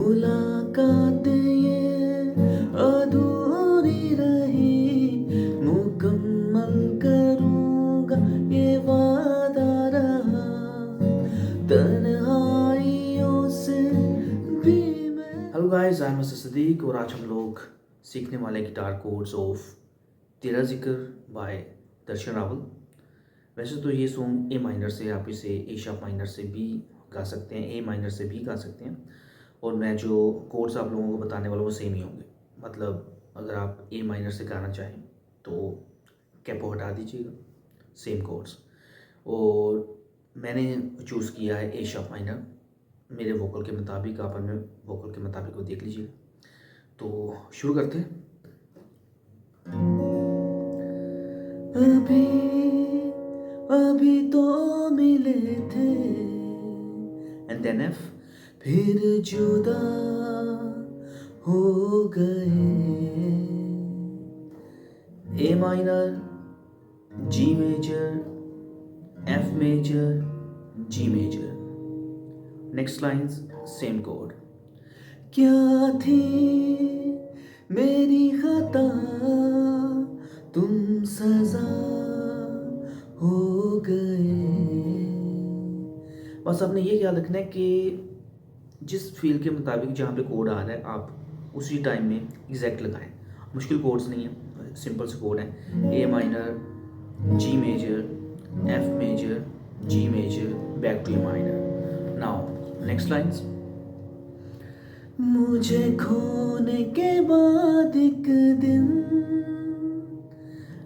मुलाकातें ये अधूरी रही, मुकम्मल करूँगा ये वादा रहा, तन्हाइयों से भी मैं। Hello guys, I am mister Sadiq और आज हम लोग सीखने वाले गिटार कोड्स ऑफ तेरा जिक्र बाय दर्शन रावल। वैसे तो ये सॉन्ग ए माइनर से आप इसे ए शार्प माइनर से भी गा सकते हैं, ए माइनर से भी गा सकते हैं, और मैं जो कोड्स आप लोगों को बताने वाला वो सेम ही होंगे। मतलब अगर आप ए माइनर से गाना चाहें तो कैपो हटा दीजिएगा, सेम कोड्स। और मैंने चूज़ किया है ए शार्प माइनर मेरे वोकल के मुताबिक। आप अपने वोकल के मुताबिक को देख लीजिए। तो शुरू करते हैं। अभी अभी तो मिले थे, एंड देन एफ, फिर जुदा हो गए। A minor, G major, F major, G major. Next lines same कोड। क्या थी मेरी खता, तुम सजा हो गए। बस आपने ये ख्याल रखना है कि जिस फील के मुताबिक जहाँ पे कोड आ रहा है आप उसी टाइम में एग्जैक्ट लगाएं। मुश्किल कोड्स नहीं है, सिंपल से कोड है। A minor, G major, F major, G major, back to A minor. Now next lines. मुझे खोने के बाद एक दिन,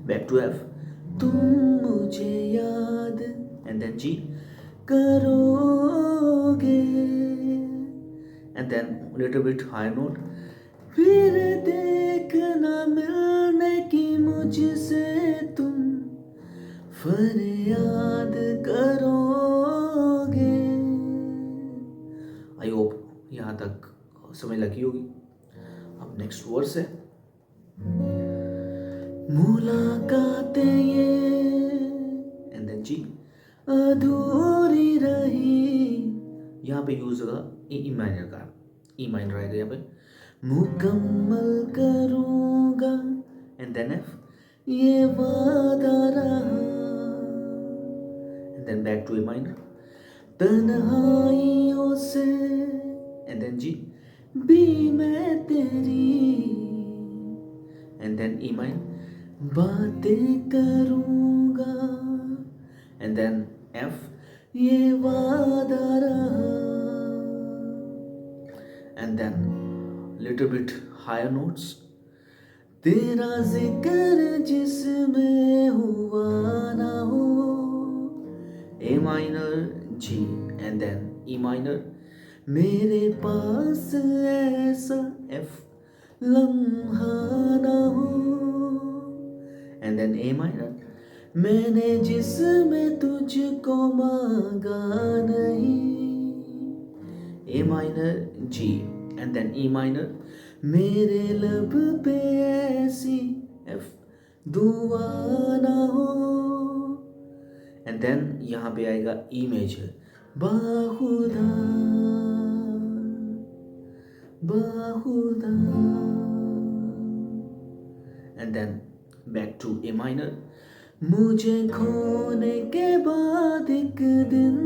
बैक टू एफ, तुम मुझे याद, एंड देन जी, करोगे, and then little bit higher note. फिर देखना मिलने की मुझसे तुम फरियाद करोगे। आई होप यहाँ तक समझ लगी होगी। अब नेक्स्ट वर्स है। मुलाकातें ये, एंड देन जी, अधूरी रही। यहाँ पे यूज होगा ई माइनर का, ई माइनर आएगा यहाँ पे। मुकम्मल करूँगा, एंड देन एफ, ये वादा रहा, and then back to A minor. तन्हाइयों से, एंड देन जी, भी मैं तेरी, एंड देन ई माइनर, बातें करूँगा, एंड देन एफ, ये वादा रहा, and then little bit higher notes. तेरा जिक्र जिसमें हुआ ना हो, A minor, G, and then E minor. मेरे पास ऐसा एफ लम्हा ना हो, एंड देन ए माइनर। मैंने जिसमें तुझको मांगा नहीं, A minor, G, and then E minor. मेरे लब पे ऐसी एफ दुआ ना हो, एंड देन यहाँ पे आएगा ई मेजर, बाखुदा बाखुदा, and then back to A minor. मुझे खोने के बाद एक दिन,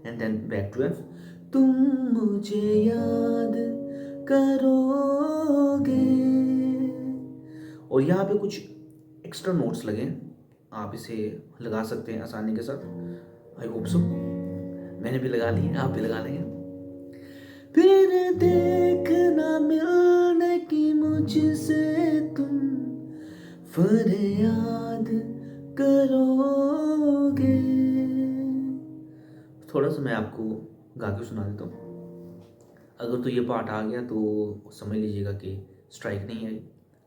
and then back to F, तुम मुझे याद करोगे। और यहाँ पे कुछ एक्स्ट्रा नोट्स लगे, आप इसे लगा सकते हैं आसानी के साथ। आई होप सो, मैंने भी लगा लिए, आप भी लगा लेंगे। फिर देखना मिलने की मुझसे तुम फरियाद करोगे। थोड़ा सा मैं आपको गा के सुना देता हूँ। अगर तो ये पार्ट आ गया तो समझ लीजिएगा कि स्ट्राइक नहीं आई,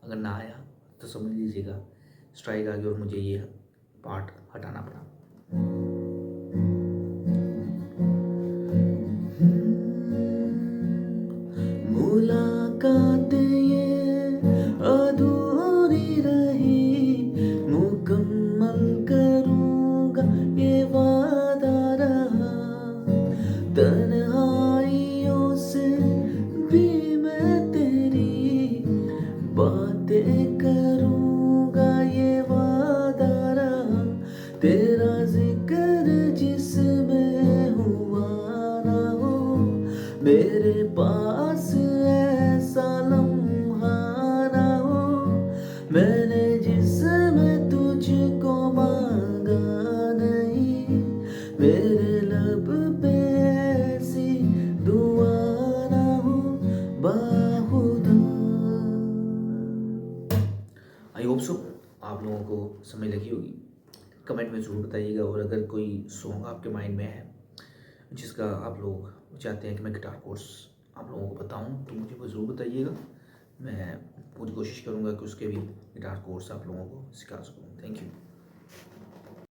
अगर ना आया तो समझ लीजिएगा स्ट्राइक आ गई और मुझे ये पार्ट हटाना पड़ा। मुलाकातें ये अधूरी रही, मुकम्मल करूँगा ये वादा रहा, तन्हाइयों मेरे पास ऐसा लम्हा ना हो मैंने जिसमें तुझको मांगा नहीं, मेरे लब पे ऐसी दुआ ना हो बाहुदा। आई होप सो आप लोगों को समझ लगी होगी। कमेंट में ज़रूर बताइएगा, और अगर कोई सॉन्ग आपके माइंड में है जिसका आप लोग चाहते हैं कि मैं गिटार कोर्स आप लोगों को बताऊं, तो मुझे वो ज़रूर बताइएगा। मैं पूरी कोशिश करूंगा कि उसके भी गिटार कोर्स आप लोगों को सिखा सकूं। Thank you.